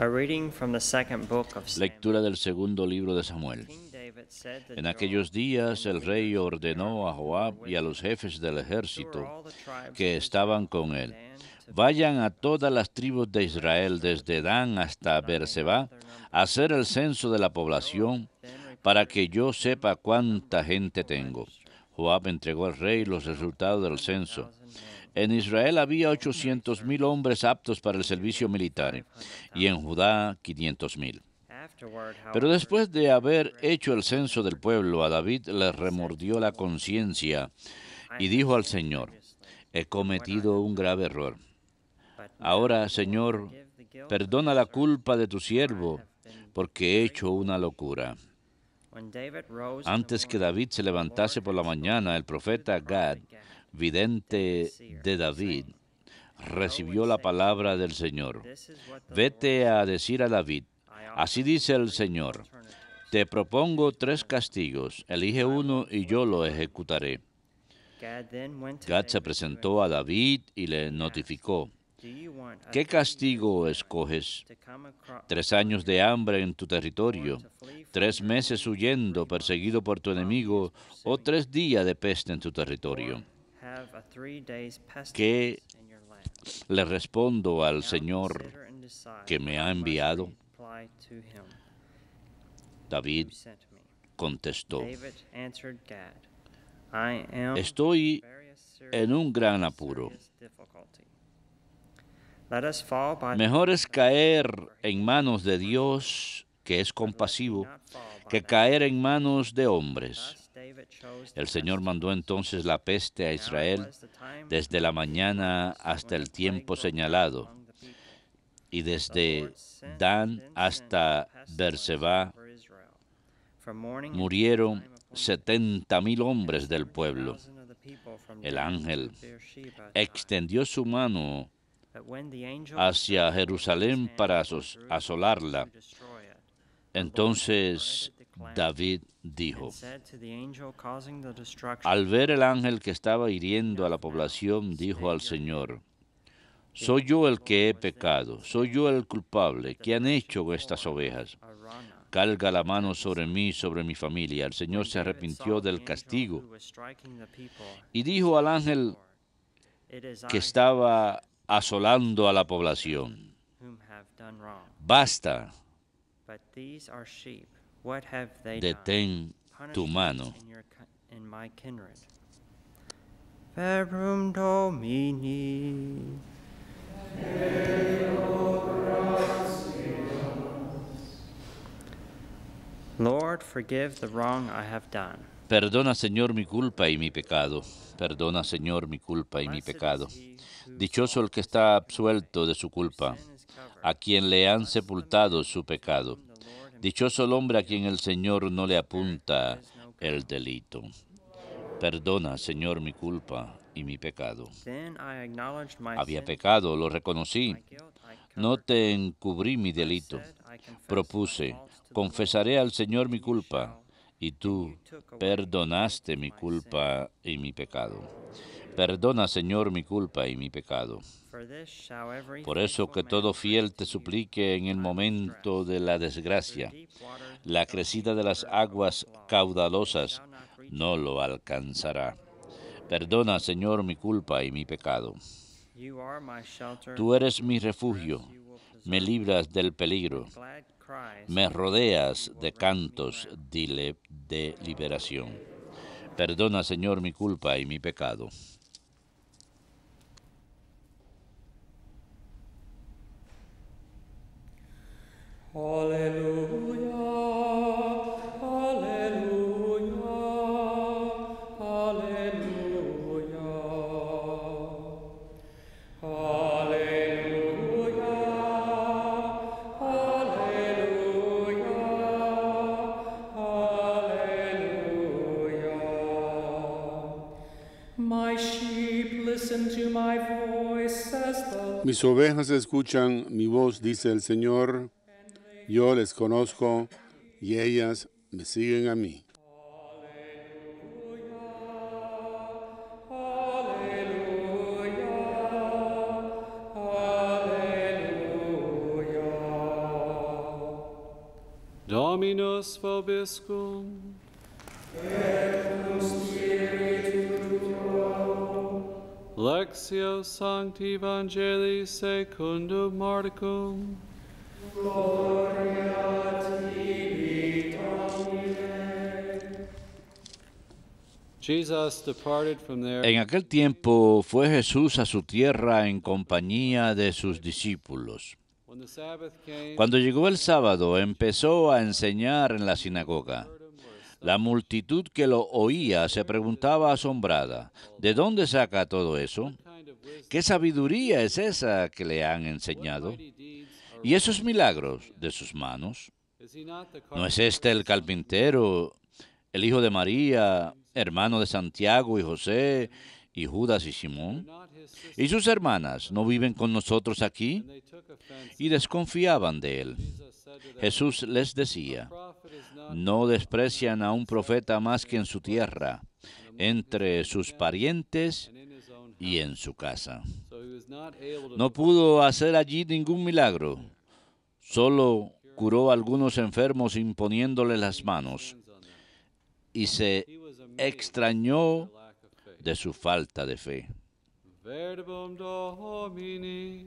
A reading from the second book of Samuel. Lectura del segundo libro de Samuel. King David said to En Joab aquellos días and el the rey leaders of the ordenó a army who Joab were y a with los him, jefes del who are ejército all the tribes que of estaban Israel, con from él: Dan to vayan a Beersheba, todas las tribus de Israel, register desde Dan hasta that I may know Beerseba, their number. a hacer el censo de la Joab población, then para reported que to yo him sepa the cuánta number of gente people tengo. registered. Joab entregó al rey los Israel resultados del censo. 800,000 men. En Israel había Able to 800,000 serve. hombres aptos para el In Judah servicio militar, y en 500,000. Judá 500,000. Afterward, Pero however, después de haber David hecho el registered censo del the pueblo, a people. David le He said to remordió the la Lord, conciencia I y have dijo al sinned Señor: grievously he in what I cometido have un done. grave error. But now, Ahora, Lord, Señor, forgive the guilt of perdona your la servant, culpa de tu for I siervo, have been porque he very hecho una foolish. locura. When David rose in the Antes que morning, David se the Lord levantase por la had mañana, spoken el through the profeta Gad, prophet Gad, vidente David's seer, de David, saying, Go recibió and la say to palabra David, del Señor: this is what the Lord vete a says. decir a David, I así offer dice you el 3 Señor, alternatives. te propongo Choose 3 one of them, castigos, and elige I will uno y yo inflict it lo on you. ejecutaré. Gad then went to Gad se David to presentó a inform him. David y le He asked, notificó: Do you want a ¿qué 3-year castigo famine escoges? to come 3 upon años your de land, hambre en tu or territorio, to flee from 3 your meses enemies for huyendo, 3 perseguido months por tu while he is enemigo, o pursuing 3 you, días de peste en tu or territorio? have a 3 days ¿Qué pestilence in your land? le respondo al Now Señor consider and decide que what me ha I must enviado? reply to him David who sent me. contestó: David answered Gad, I am estoy very en un gran serious apuro. difficulty. Let us fall by the Mejor hand es of the Lord, caer for he en is manos de merciful, Dios, que es but let me compasivo, not fall by que the hand caer of en man. manos de hombres. Thus David chose the El Señor mandó pestilence. entonces la peste a Now it Israel was the time desde la of mañana harvest, hasta when the el plague tiempo broke out señalado, among the people. y The desde Lord sent Dan the hasta pestilence Beerseba over Israel, from morning until the murieron time appointed, 70,000 and hombres del pueblo. 70,000 of the people from El Dan ángel to Beersheba died. extendió su mano But when the angel hacia stretched forth his Jerusalén hand para toward Jerusalem asolarla. to destroy it, the Lord Entonces dreaded the calamity, David dijo: and said to the angel causing the destruction, al ver el ángel que estaba hiriendo a la Enough now, población, dijo stay al your hand. Señor: The soy angel yo of el the que he Lord was then pecado, soy yo el culpable. at the ¿Qué han threshing hecho estas floor ovejas? of Araunah. Carga la mano sobre mí, sobre mi familia. El Señor When se David arrepintió saw the del angel castigo who was striking the people, y he dijo said al to the ángel Lord, It is I que who have estaba sinned asolando a la against you, población: whom have done wrong. basta, But these are sheep. What have they done? detén tu Punish mano. them in my kindred. Verbum Domini. Lord, forgive the wrong I have done. Perdona, Señor, mi culpa y mi pecado. Perdona, Señor, mi culpa y mi Blessed pecado. is he whose Dichoso el fault que is está taken absuelto away, de su whose culpa, sin is covered. a quien le han Blessed the sepultado man su to pecado. whom the Lord Dichoso el imputes no hombre a guilt, quien el Señor in no whose le spirit there apunta is no el guile. delito. Perdona, Señor, mi culpa y mi pecado. Then I acknowledged my Había sin to pecado, thee. lo reconocí. My guilt I No covered te not. encubrí mi I delito. said, I confess my Propuse: faults to the Lord, confesaré al Señor mi and you culpa, y and tú you took away the guilt perdonaste of mi my sin. culpa y mi pecado. Perdona, Señor, mi culpa y mi pecado. For this shall every Por eso faithful que man todo pray fiel te to you suplique en in el time of momento stress. de la Through desgracia. deep waters La shall deep crecida de las waters aguas overflow. They caudalosas shall not reach no it. lo alcanzará. Perdona, Señor, mi culpa y mi pecado. You are my shelter. Tú eres mi In refugio, distress you will me preserve me. libras del peligro, With glad cries me of joy rodeas you will de wrap me cantos round. de liberación. Perdona, Señor, mi culpa y mi pecado. Alleluia, alleluia, alleluia. Alleluia, alleluia, alleluia. My sheep listen to my voice, says the Lord. Mis ovejas escuchan mi voz, dice el Señor. Yo les conozco y ellas me siguen a mí. Dominus vobiscum. Lectio Sancti Evangelii secundum Marcum. Jesus departed from there. En aquel tiempo fue Jesús a su tierra en compañía de sus discípulos. When the Sabbath came, Cuando llegó el sábado, empezó a enseñar en la sinagoga. La multitud que lo oía se preguntaba asombrada, ¿de dónde saca todo eso? ¿Qué sabiduría es esa que le han enseñado? ¿Y esos milagros de sus manos? is he not the ¿No es este el carpintero, el hijo de María, hermano de Santiago y José, y Judas y Simón? not his sister? ¿Y sus hermanas no viven con nosotros aquí? They took offense. Y desconfiaban de él. Jesus said to them, Jesús les decía, prophet is not no desprecian a un profeta más que en su tierra, entre sus parientes in his own house. y en su casa. So he was not able to No pudo hacer allí ningún milagro, solo curó a algunos enfermos imponiéndole las manos, hands on them. y se He was amazed extrañó at their lack of faith. de su falta de fe. Verbum Domini.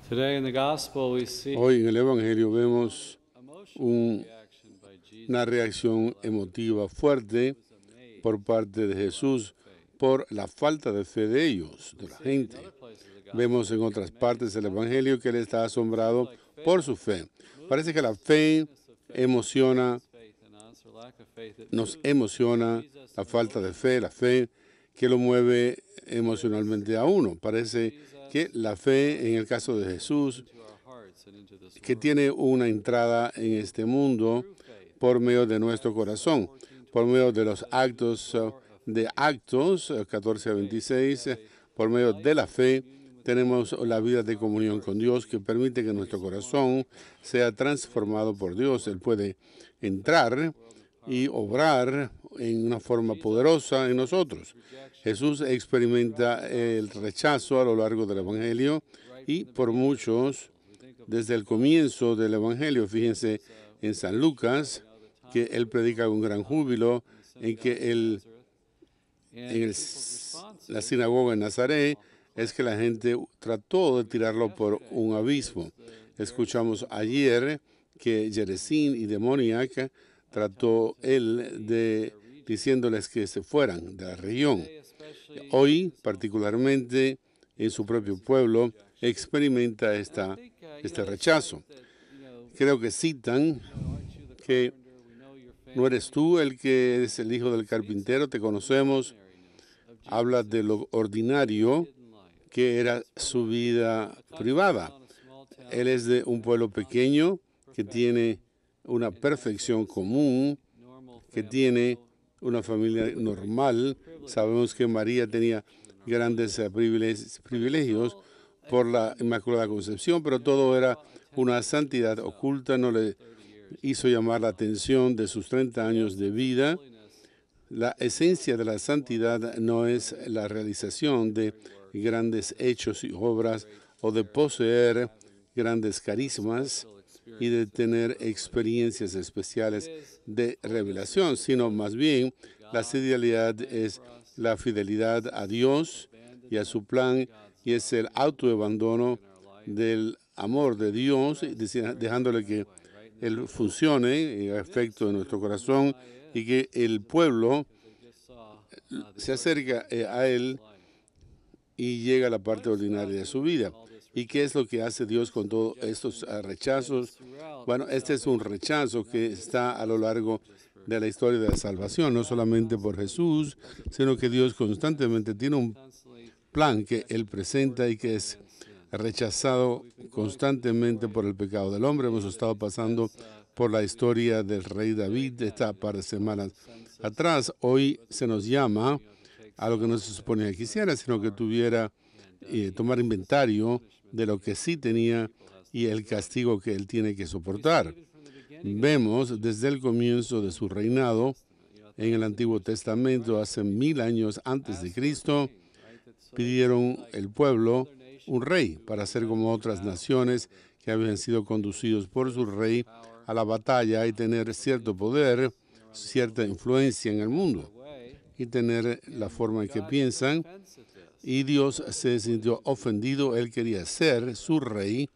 Today in the gospel we see Hoy en el Evangelio vemos emotional reaction by Jesus. una reacción emotiva fuerte por parte de Jesús por la falta de fe de ellos, de la gente. Vemos en otras partes del Evangelio que él está asombrado por su fe. Parece que la fe emociona, Faith and answer lack of faith that nos emociona, la falta de fe, la fe que lo mueve emocionalmente a uno. Parece que la fe, en el caso de Jesús, into our hearts and into this que world. tiene una entrada en este mundo por medio de nuestro corazón, por medio de los actos de Actos 14 a 26, por medio de la fe, tenemos la vida de comunión con Dios que permite que nuestro corazón sea transformado por Dios. Él puede entrar y obrar en una forma poderosa en nosotros. Jesús experimenta el rechazo a lo largo del Evangelio y por muchos, desde el comienzo del Evangelio, fíjense en San Lucas, que él predica con gran júbilo, en que él, en la sinagoga en Nazaret, es que la gente trató de tirarlo por un abismo. Escuchamos ayer que Geresín y Demoníaca trató él de diciéndoles que se fueran de la región. Hoy, particularmente en su propio pueblo, experimenta este rechazo. Creo que citan que no eres tú el que es el hijo del carpintero, te conocemos. Habla de lo ordinario que era su vida privada. Él es de un pueblo pequeño que tiene una perfección común, que tiene una familia normal. Sabemos que María tenía grandes privilegios por la Inmaculada Concepción, pero todo era una santidad oculta, no le hizo llamar la atención de sus 30 años de vida. La esencia de la santidad no es la realización de grandes hechos y obras o de poseer grandes carismas y de tener experiencias especiales de revelación, sino más bien la fidelidad es la fidelidad a Dios y a su plan, y es el autoabandono del amor de Dios, dejándole que Él funcione en efecto en nuestro corazón y que el pueblo se acerca a Él y llega a la parte ordinaria de su vida. ¿Y qué es lo que hace Dios con todos estos rechazos? Bueno, este es un rechazo que está a lo largo de la historia de la salvación, no solamente por Jesús, sino que Dios constantemente tiene un plan que Él presenta y que es rechazado constantemente por el pecado del hombre. Hemos estado pasando por la historia del rey David esta par de semanas atrás. Hoy se nos llama a lo que no se supone que quisiera, sino que tuviera tomar inventario de lo que sí tenía y el castigo que él tiene que soportar. Vemos desde el comienzo de su reinado en el Antiguo Testamento, hace 1000 años antes de Cristo, pidieron el pueblo un rey para ser como otras naciones que habían sido conducidos por su rey a la batalla y tener cierto poder, cierta influencia en el mundo y tener la forma en que piensan. Y Dios se sintió ofendido, él quería ser su rey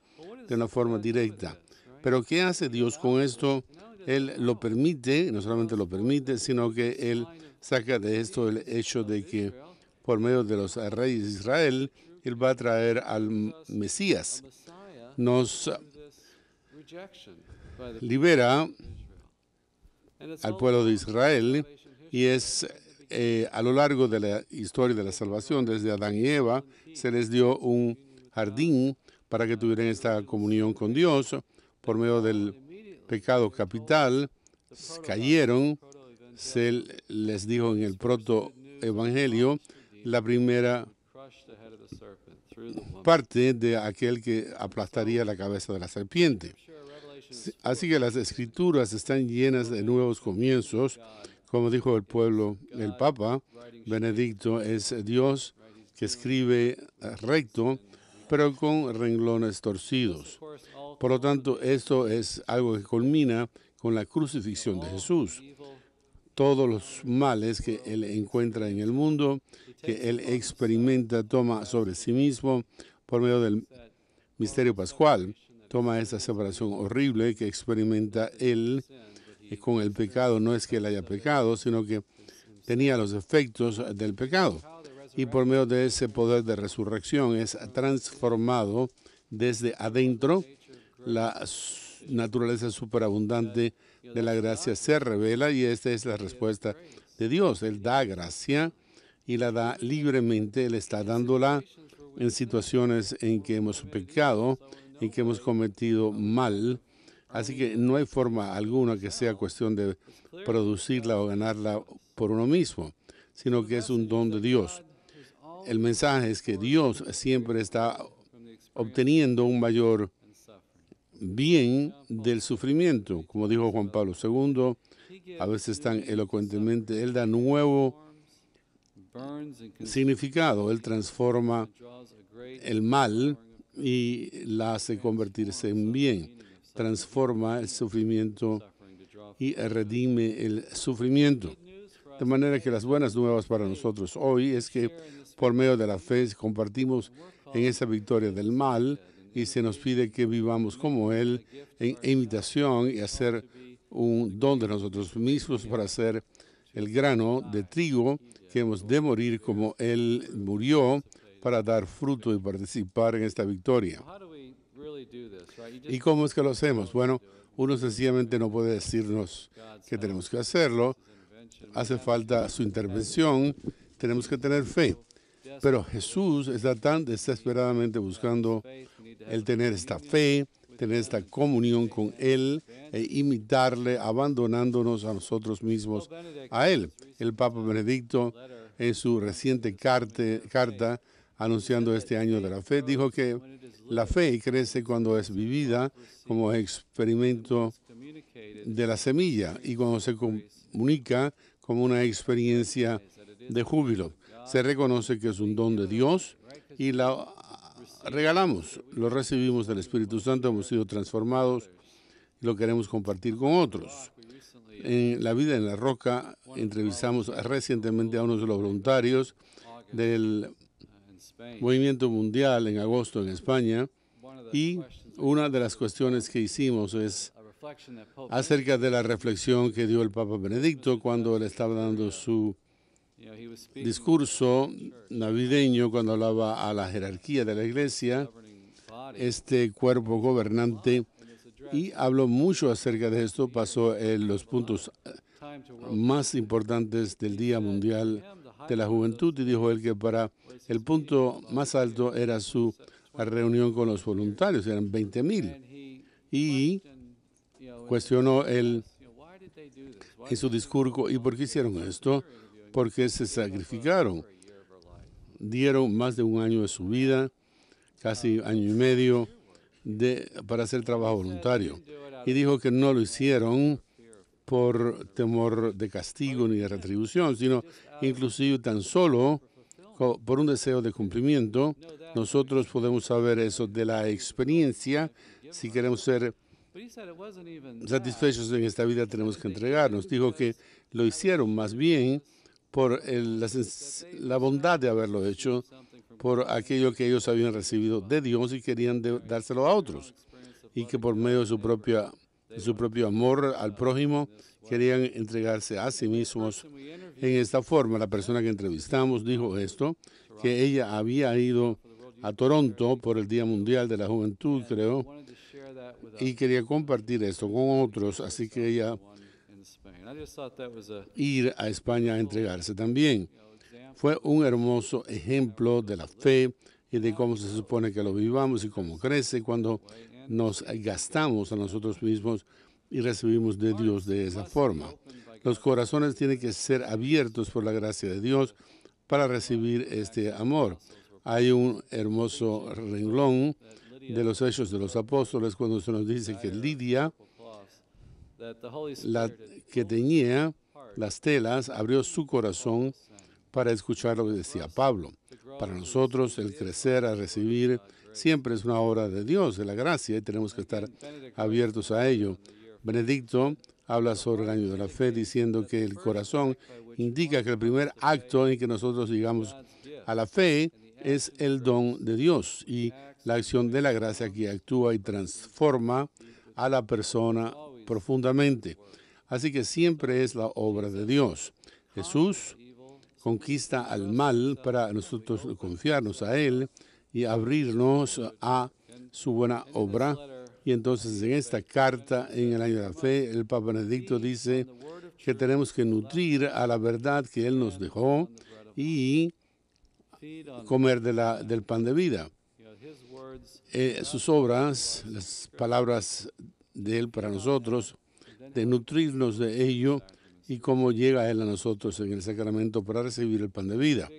de una forma directa. Pero ¿qué hace Dios con esto? Él lo permite, no solamente lo permite, sino que él saca de esto el hecho de que por medio de los reyes de Israel, él va a traer al Mesías. Nos libera al pueblo de Israel y es a lo largo de la historia de la salvación, desde Adán y Eva, se les dio un jardín para que tuvieran esta comunión con Dios. Por medio del pecado capital, cayeron, se les dijo en el protoevangelio, la primera parte de aquel que aplastaría la cabeza de la serpiente. Así que las escrituras están llenas de nuevos comienzos. Como dijo el pueblo, el Papa Benedicto, es Dios que escribe recto, pero con renglones torcidos. Por lo tanto, esto es algo que culmina con la crucifixión de Jesús. Todos los males que él encuentra en el mundo, que él experimenta, toma sobre sí mismo por medio del misterio pascual, toma esa separación horrible que experimenta él con el pecado. No es que él haya pecado, sino que tenía los efectos del pecado. Y por medio de ese poder de resurrección es transformado desde adentro. La naturaleza superabundante de la gracia se revela y esta es la respuesta de Dios. Él da gracia y la da libremente. Él está dándola en situaciones en que hemos pecado, en que hemos cometido mal. Así que no hay forma alguna que sea cuestión de producirla o ganarla por uno mismo, sino que es un don de Dios. El mensaje es que Dios siempre está obteniendo un mayor bien del sufrimiento. Como dijo Juan Pablo II, a veces tan elocuentemente, Él da nuevo significado. Él transforma el mal y la hace convertirse en bien. Transforma el sufrimiento y redime el sufrimiento. De manera que las buenas nuevas para nosotros hoy es que por medio de la fe compartimos en esa victoria del mal y se nos pide que vivamos como Él en imitación y hacer un don de nosotros mismos para hacer el grano de trigo que hemos de morir como Él murió para dar fruto y participar en esta victoria. ¿Y cómo es que lo hacemos? Bueno, uno sencillamente no puede decirnos que tenemos que hacerlo. Hace falta su intervención. Tenemos que tener fe. Pero Jesús está tan desesperadamente buscando el tener esta fe, tener esta comunión con Él e imitarle, abandonándonos a nosotros mismos, a Él. El Papa Benedicto, en su reciente carta anunciando este año de la fe, dijo que la fe crece cuando es vivida como experimento de la semilla y cuando se comunica como una experiencia de júbilo. Se reconoce que es un don de Dios y la regalamos, lo recibimos del Espíritu Santo, hemos sido transformados y lo queremos compartir con otros. En La Vida en la Roca entrevistamos recientemente a uno de los voluntarios del Movimiento Mundial en agosto en España y una de las cuestiones que hicimos es acerca de la reflexión que dio el Papa Benedicto cuando él estaba dando su discurso navideño, cuando hablaba a la jerarquía de la iglesia, este cuerpo gobernante, y habló mucho acerca de esto. Pasó en los puntos más importantes del Día Mundial de la Juventud y dijo él que para el punto más alto era su reunión con los voluntarios, eran 20,000. Y cuestionó él en su discurso, ¿y por qué hicieron esto? Porque se sacrificaron, dieron más de un año de su vida, casi año y medio, para hacer trabajo voluntario. Y dijo que no lo hicieron por temor de castigo ni de retribución, sino inclusive tan solo por un deseo de cumplimiento. Nosotros podemos saber eso de la experiencia. Si queremos ser satisfechos en esta vida, tenemos que entregarnos. Dijo que lo hicieron más bien por la bondad de haberlo hecho, por aquello que ellos habían recibido de Dios y querían dárselo a otros, y que por medio de su propio amor al prójimo querían entregarse a sí mismos en esta forma. La persona que entrevistamos dijo esto, que ella había ido a Toronto por el Día Mundial de la Juventud, creo, y quería compartir esto con otros, así que ella ir a España a entregarse también. Fue un hermoso ejemplo de la fe y de cómo se supone que lo vivamos y cómo crece cuando nos gastamos a nosotros mismos y recibimos de Dios de esa forma. Los corazones tienen que ser abiertos por la gracia de Dios para recibir este amor. Hay un hermoso renglón de los Hechos de los Apóstoles cuando se nos dice que Lidia, la que teñía las telas, abrió su corazón para escuchar lo que decía Pablo. Para nosotros, el crecer a recibir siempre es una obra de Dios, de la gracia, y tenemos que estar abiertos a ello. Benedicto habla sobre el año de la fe, diciendo que el corazón indica que el primer acto en que nosotros llegamos a la fe es el don de Dios y la acción de la gracia que actúa y transforma a la persona profundamente. Así que siempre es la obra de Dios. Jesús conquista al mal para nosotros confiarnos a Él y abrirnos a su buena obra. Y entonces en esta carta, en el año de la fe, el Papa Benedicto dice que tenemos que nutrir a la verdad que Él nos dejó y comer del pan de vida. Sus obras, las palabras de Él para nosotros, de nutrirnos de ello y cómo llega Él a nosotros en el sacramento para recibir el pan de vida.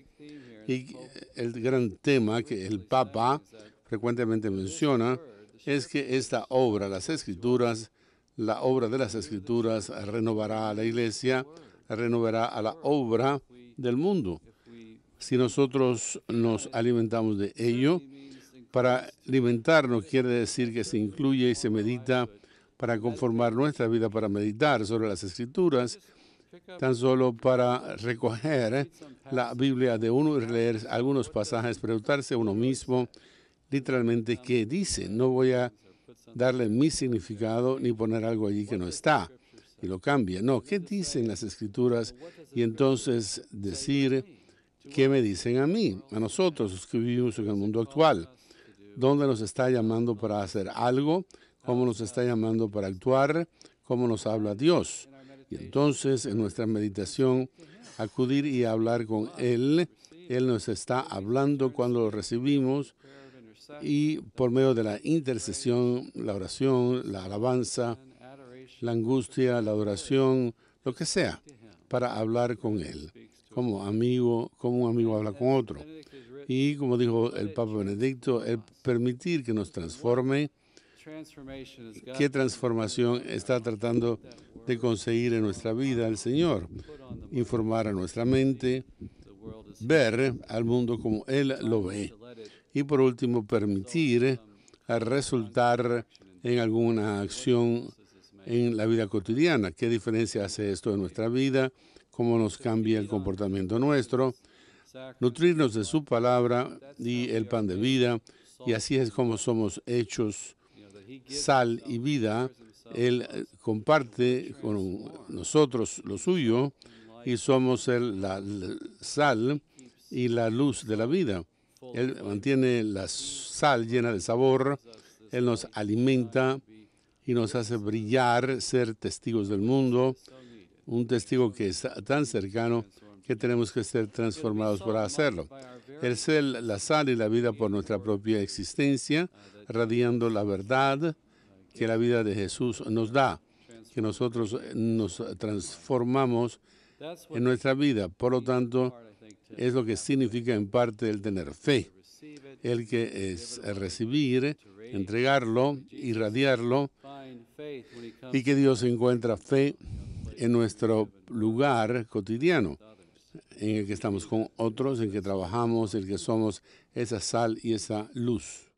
Y el gran tema que el Papa frecuentemente menciona es que esta obra, las Escrituras, la obra de las Escrituras renovará a la Iglesia, renovará a la obra del mundo. Si nosotros nos alimentamos de ello, para alimentarnos quiere decir que se incluye y se medita para conformar nuestra vida, para meditar sobre las Escrituras, tan solo para recoger la Biblia de uno y leer algunos pasajes, preguntarse a uno mismo literalmente qué dice. No voy a darle mi significado ni poner algo allí que no está y lo cambia. No, ¿qué dicen las Escrituras? Y entonces decir qué me dicen a mí, a nosotros los que vivimos en el mundo actual. ¿Dónde nos está llamando para hacer algo? ¿Cómo nos está llamando para actuar? ¿Cómo nos habla Dios? Y entonces en nuestra meditación acudir y hablar con Él. Él nos está hablando cuando lo recibimos y por medio de la intercesión, la oración, la alabanza, la angustia, la adoración, lo que sea, para hablar con Él, como un amigo habla con otro. Y como dijo el Papa Benedicto, el permitir que nos transforme. ¿Qué transformación está tratando de conseguir en nuestra vida el Señor? Informar a nuestra mente, ver al mundo como Él lo ve. Y por último, permitir resultar en alguna acción en la vida cotidiana. ¿Qué diferencia hace esto en nuestra vida? ¿Cómo nos cambia el comportamiento nuestro? Nutrirnos de su palabra y el pan de vida. Y así es como somos hechos sal y vida. Él comparte con nosotros lo suyo y somos la sal y la luz de la vida. Él mantiene la sal llena de sabor, Él nos alimenta y nos hace brillar, ser testigos del mundo, un testigo que está tan cercano que tenemos que ser transformados para hacerlo. El ser la sal y la vida por nuestra propia existencia, radiando la verdad que la vida de Jesús nos da, que nosotros nos transformamos en nuestra vida. Por lo tanto, es lo que significa en parte el tener fe, el que es recibir entregarlo, irradiarlo, find faith when he comes y que Dios encuentra fe en nuestro lugar cotidiano, en el que estamos con otros, en el que trabajamos, en el que somos esa sal y esa luz.